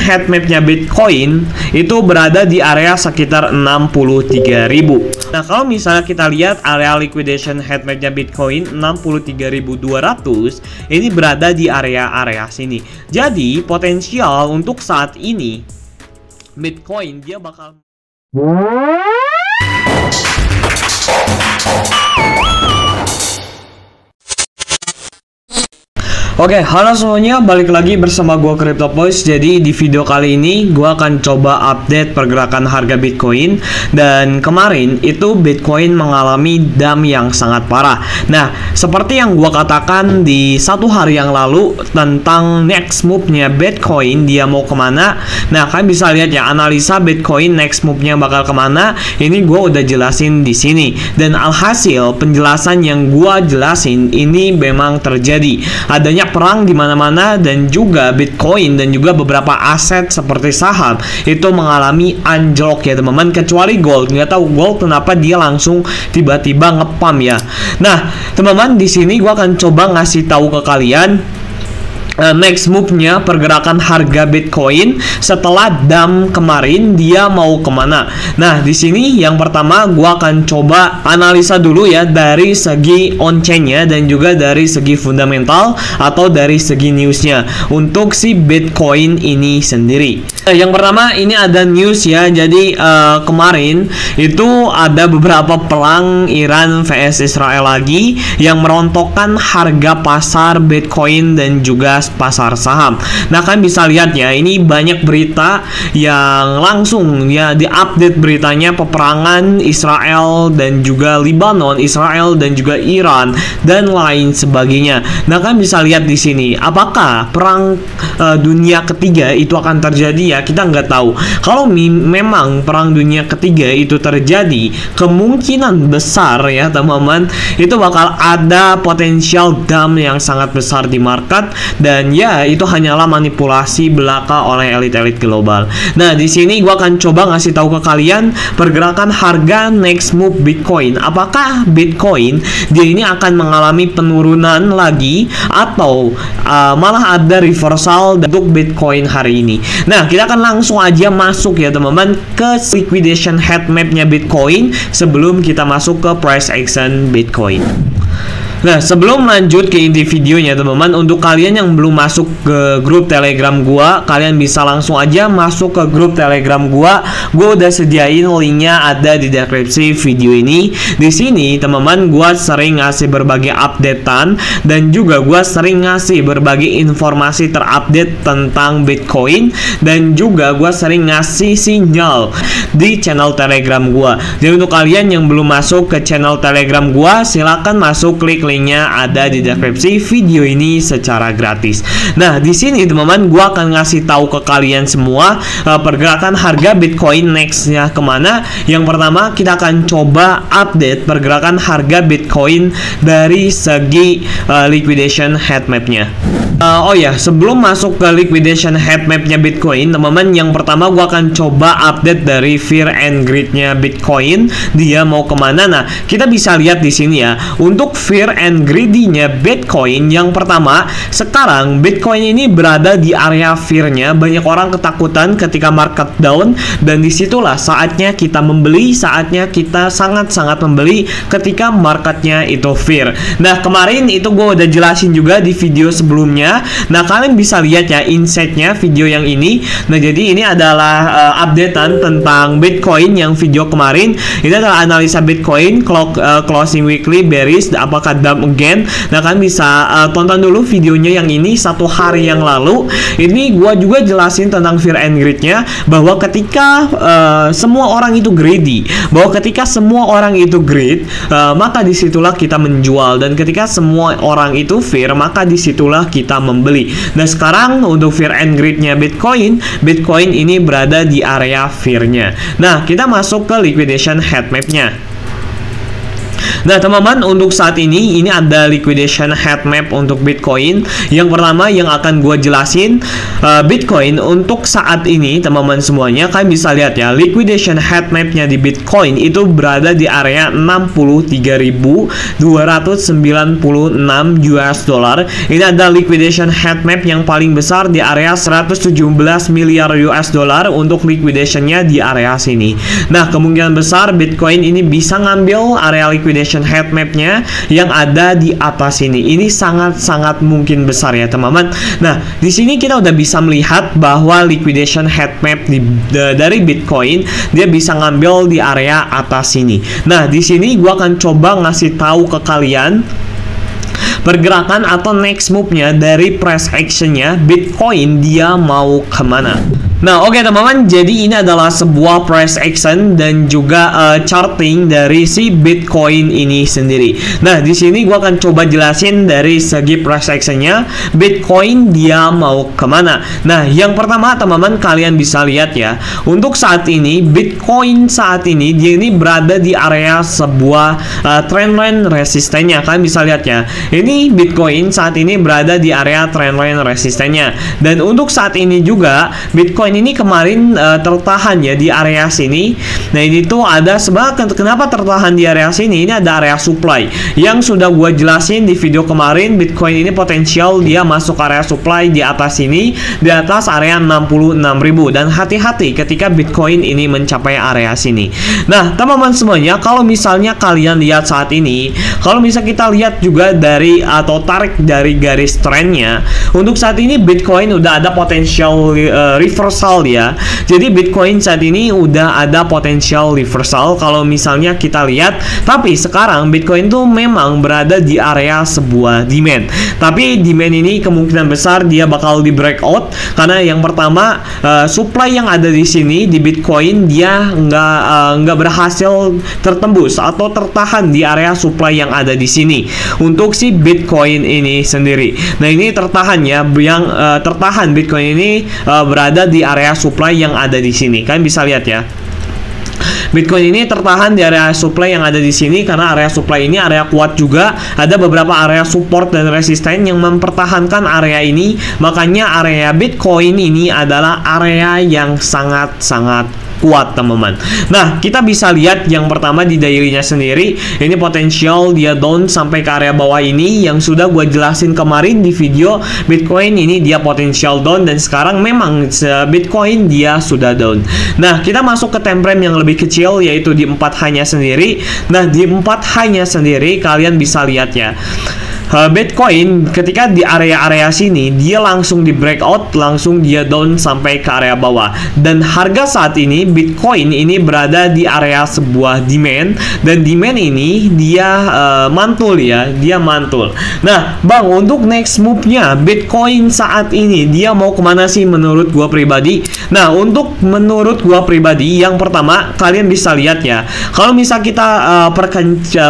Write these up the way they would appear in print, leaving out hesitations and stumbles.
head mapnya Bitcoin itu berada di area sekitar 63.000. Nah, kalau misalnya kita lihat area liquidation head mapnya Bitcoin 63.200, ini berada di area sini. Jadi potensial untuk saat ini Bitcoin dia bakal Oke, halo semuanya, balik lagi bersama gua CryptoPoints. Jadi di video kali ini gua akan coba update pergerakan harga Bitcoin. Dan kemarin itu Bitcoin mengalami dump yang sangat parah. Nah, seperti yang gua katakan di satu hari yang lalu tentang next move-nya Bitcoin, dia mau kemana. Nah, kalian bisa lihat ya, analisa Bitcoin next move-nya bakal kemana. Ini gua udah jelasin di sini. Dan alhasil penjelasan yang gua jelasin ini memang terjadi. Adanya perang di mana-mana, dan juga Bitcoin dan juga beberapa aset seperti saham itu mengalami anjlok ya teman-teman, kecuali gold. Nggak tahu gold kenapa dia langsung tiba-tiba ngepam ya. Nah teman-teman, di sini gua akan coba ngasih tahu ke kalian next move-nya pergerakan harga Bitcoin setelah dump kemarin dia mau kemana. Nah, di sini yang pertama gua akan coba analisa dulu ya dari segi on-chain-nya dan juga dari segi fundamental atau dari segi news-nya untuk si Bitcoin ini sendiri. Yang pertama ini ada news ya. Jadi kemarin itu ada beberapa perang Iran vs Israel lagi yang merontokkan harga pasar Bitcoin dan juga pasar saham. Nah, kalian bisa lihat ya, ini banyak berita yang langsung ya diupdate beritanya, peperangan Israel dan juga Lebanon, Israel dan juga Iran dan lain sebagainya. Nah, kalian bisa lihat di sini, apakah perang dunia ketiga itu akan terjadi ya? Kita nggak tahu. Kalau memang perang dunia ketiga itu terjadi, kemungkinan besar ya teman-teman, itu bakal ada potensial dump yang sangat besar di market. Dan ya, itu hanyalah manipulasi belaka oleh elit-elit global. Nah, di sini gua akan coba ngasih tahu ke kalian pergerakan harga next move Bitcoin. Apakah Bitcoin dia ini akan mengalami penurunan lagi atau malah ada reversal untuk Bitcoin hari ini. Nah, kita akan langsung aja masuk ya teman-teman ke liquidation head mapnya Bitcoin sebelum kita masuk ke price action Bitcoin. Nah, sebelum lanjut ke inti videonya teman-teman, untuk kalian yang belum masuk ke grup Telegram gua, kalian bisa langsung aja masuk ke grup Telegram gua. Gua udah sediain linknya ada di deskripsi video ini. Di sini teman-teman, gua sering ngasih berbagai updatean dan juga gua sering ngasih berbagai informasi terupdate tentang Bitcoin, dan juga gua sering ngasih sinyal di channel Telegram gua. Jadi untuk kalian yang belum masuk ke channel Telegram gua, silakan masuk, klik linknya ada di deskripsi video ini secara gratis. Nah, di sini teman-teman, gua akan ngasih tahu ke kalian semua pergerakan harga Bitcoin nextnya kemana. Yang pertama, kita akan coba update pergerakan harga Bitcoin dari segi liquidation head mapnya. Oh ya, sebelum masuk ke liquidation head mapnya Bitcoin, teman-teman, yang pertama gua akan coba update dari fear and greed-nya Bitcoin. Dia mau kemana? Nah, kita bisa lihat di sini ya. Untuk fear and greedy-nya Bitcoin, yang pertama, sekarang Bitcoin ini berada di area fear-nya. Banyak orang ketakutan ketika market down, dan disitulah saatnya kita membeli, saatnya kita sangat-sangat membeli ketika marketnya itu fear. Nah, kemarin itu gue udah jelasin juga di video sebelumnya. Nah, kalian bisa lihat ya insight-nya video yang ini. Nah, jadi ini adalah updatean tentang Bitcoin yang video kemarin. Ini adalah analisa Bitcoin closing weekly bearish, apakah dump again. Nah, kalian bisa tonton dulu videonya yang ini satu hari yang lalu. Ini gua juga jelasin tentang fear and greed-nya, bahwa ketika semua orang itu greedy, bahwa ketika semua orang itu greed, maka disitulah kita menjual, dan ketika semua orang itu fear, maka disitulah kita membeli. Nah, sekarang untuk fear and greed-nya Bitcoin ini berada di area fear-nya. Nah, kita masuk ke liquidation head map-nya. Nah teman-teman, untuk saat ini ada liquidation heat map untuk Bitcoin. Yang pertama yang akan gue jelasin, Bitcoin untuk saat ini teman-teman semuanya, kalian bisa lihat ya, liquidation heat mapnya di Bitcoin itu berada di area 63.296 US dollar. Ini ada liquidation heat map yang paling besar di area 117 miliar US dollar untuk liquidationnya di area sini. Nah kemungkinan besar Bitcoin ini bisa ngambil area liquidation heat mapnya yang ada di atas ini. Ini sangat-sangat mungkin besar ya teman-teman. Nah di sini kita udah bisa melihat bahwa liquidation heat map dari Bitcoin dia bisa ngambil di area atas sini. Nah di sini gua akan coba ngasih tahu ke kalian pergerakan atau next move-nya dari price action-nya Bitcoin dia mau kemana. Nah oke teman-teman, jadi ini adalah sebuah price action dan juga charting dari si Bitcoin ini sendiri. Nah di sini gua akan coba jelasin dari segi price action-nya Bitcoin dia mau kemana. Nah yang pertama teman-teman, kalian bisa lihat ya, untuk saat ini Bitcoin saat ini dia ini berada di area sebuah trendline resistennya. Kalian bisa lihat ya, ini Bitcoin saat ini berada di area trendline resistennya. Dan untuk saat ini juga Bitcoin ini kemarin tertahan ya di area sini. Nah ini tuh ada sebab kenapa tertahan di area sini. Ini ada area supply yang sudah gue jelasin di video kemarin. Bitcoin ini potensial dia masuk area supply di atas sini, di atas area 66.000. Dan hati-hati ketika Bitcoin ini mencapai area sini. Nah teman-teman semuanya, kalau misalnya kalian lihat saat ini, kalau misalnya kita lihat juga dari atau tarik dari garis trennya, untuk saat ini Bitcoin udah ada potensial reversal ya. Jadi Bitcoin saat ini udah ada potensial reversal kalau misalnya kita lihat. Tapi sekarang Bitcoin tuh memang berada di area sebuah demand. Tapi demand ini kemungkinan besar dia bakal di breakout karena yang pertama supply yang ada di sini di Bitcoin dia nggak berhasil tertembus atau tertahan di area supply yang ada di sini untuk si Bitcoin ini sendiri. Nah ini tertahan ya, yang tertahan Bitcoin ini berada di area supply yang ada di sini. Kalian bisa lihat ya, Bitcoin ini tertahan di area supply yang ada di sini karena area supply ini area kuat juga. Ada beberapa area support dan resisten yang mempertahankan area ini. Makanya area Bitcoin ini adalah area yang sangat-sangat kuat teman-teman. Nah kita bisa lihat yang pertama di daily-nya sendiri, ini potensial dia down sampai ke area bawah ini yang sudah gue jelasin kemarin di video. Bitcoin ini dia potensial down dan sekarang memang Bitcoin dia sudah down. Nah kita masuk ke time frame yang lebih kecil yaitu di 4 hanya sendiri. Nah di 4 hanya sendiri kalian bisa lihat ya, Bitcoin ketika di area-area sini dia langsung di breakout, langsung dia down sampai ke area bawah. Dan harga saat ini Bitcoin ini berada di area sebuah demand, dan demand ini dia mantul ya, dia mantul. Nah bang, untuk next move-nya Bitcoin saat ini dia mau kemana sih menurut gua pribadi? Nah untuk menurut gua pribadi, yang pertama kalian bisa lihat ya, kalau misal kita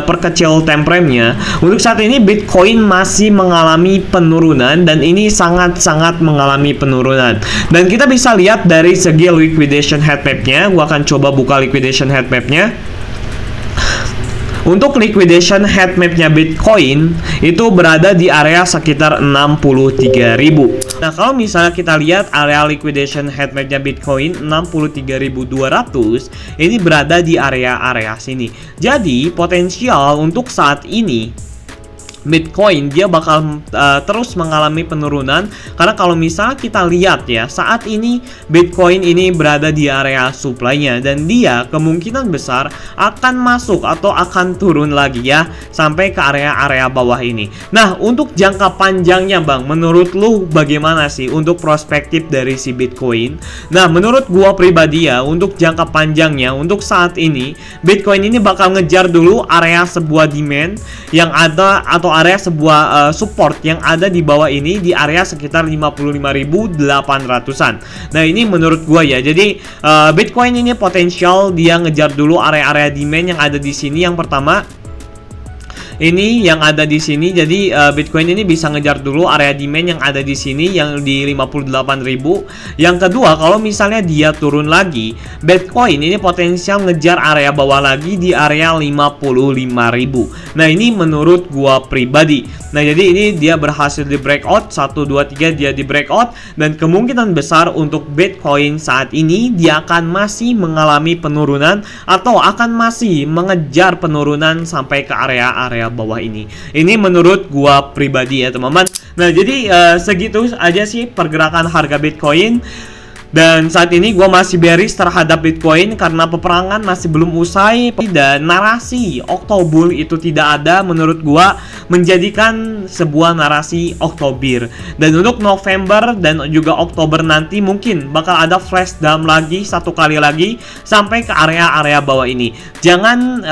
perkecil time frame-nya, untuk saat ini Bitcoin masih mengalami penurunan dan ini sangat-sangat mengalami penurunan. Dan kita bisa lihat dari segi liquidation heat map-nya. Gua akan coba buka liquidation heat map-nya. Untuk liquidation heat map-nya Bitcoin itu berada di area sekitar 63.000. Nah, kalau misalnya kita lihat area liquidation heat map-nya Bitcoin 63.200, ini berada di area-area sini. Jadi, potensial untuk saat ini Bitcoin dia bakal terus mengalami penurunan karena kalau misalnya kita lihat ya, saat ini Bitcoin ini berada di area supply-nya dan dia kemungkinan besar akan masuk atau akan turun lagi ya sampai ke area-area bawah ini. Nah, untuk jangka panjangnya Bang, menurut lu bagaimana sih untuk perspektif dari si Bitcoin? Nah, menurut gua pribadi ya, untuk jangka panjangnya untuk saat ini Bitcoin ini bakal ngejar dulu area sebuah demand yang ada atau area sebuah support yang ada di bawah ini di area sekitar 55.800-an. Nah, ini menurut gua ya. Jadi Bitcoin ini potensial dia ngejar dulu area-area demand yang ada di sini. Yang pertama ini yang ada di sini. Jadi Bitcoin ini bisa ngejar dulu area demand yang ada di sini yang di 58.000. Yang kedua, kalau misalnya dia turun lagi, Bitcoin ini potensial ngejar area bawah lagi di area 55.000. Nah, ini menurut gua pribadi. Nah, jadi ini dia berhasil di breakout 1 2 3, dia di breakout, dan kemungkinan besar untuk Bitcoin saat ini dia akan masih mengalami penurunan atau akan masih mengejar penurunan sampai ke area-area bawah ini. Ini menurut gua pribadi ya, teman-teman. Nah, jadi segitu aja sih pergerakan harga Bitcoin. Dan saat ini gue masih bearish terhadap Bitcoin karena peperangan masih belum usai dan narasi Oktober itu tidak ada, menurut gue menjadikan sebuah narasi Oktober. Dan untuk November dan juga Oktober nanti mungkin bakal ada flash down lagi satu kali lagi sampai ke area-area bawah ini. Jangan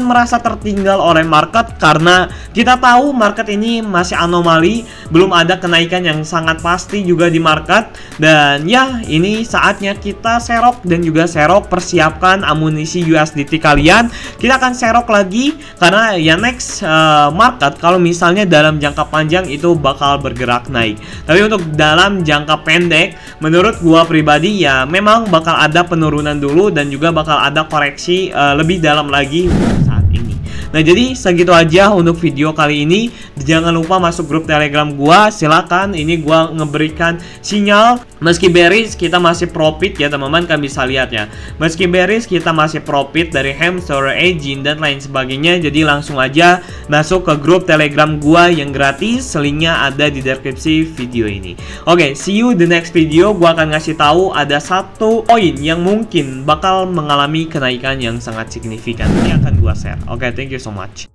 merasa tertinggal oleh market karena kita tahu market ini masih anomali, belum ada kenaikan yang sangat pasti juga di market. Dan ya, ini saatnya kita serok dan juga serok, persiapkan amunisi USDT kalian. Kita akan serok lagi karena ya next market kalau misalnya dalam jangka panjang itu bakal bergerak naik. Tapi untuk dalam jangka pendek menurut gua pribadi ya memang bakal ada penurunan dulu dan juga bakal ada koreksi lebih dalam lagi saat ini. Nah, jadi segitu aja untuk video kali ini. Jangan lupa masuk grup Telegram gua, silakan. Ini gua ngeberikan sinyal meski bearish kita masih profit ya, teman-teman. Kalian bisa lihat ya. Meski bearish kita masih profit dari hamster, agent dan lain sebagainya. Jadi langsung aja masuk ke grup Telegram gua yang gratis. Linknya ada di deskripsi video ini. Oke, see you the next video. Gua akan ngasih tahu ada satu koin yang mungkin bakal mengalami kenaikan yang sangat signifikan. Ini akan gua share. Oke, thank you so much.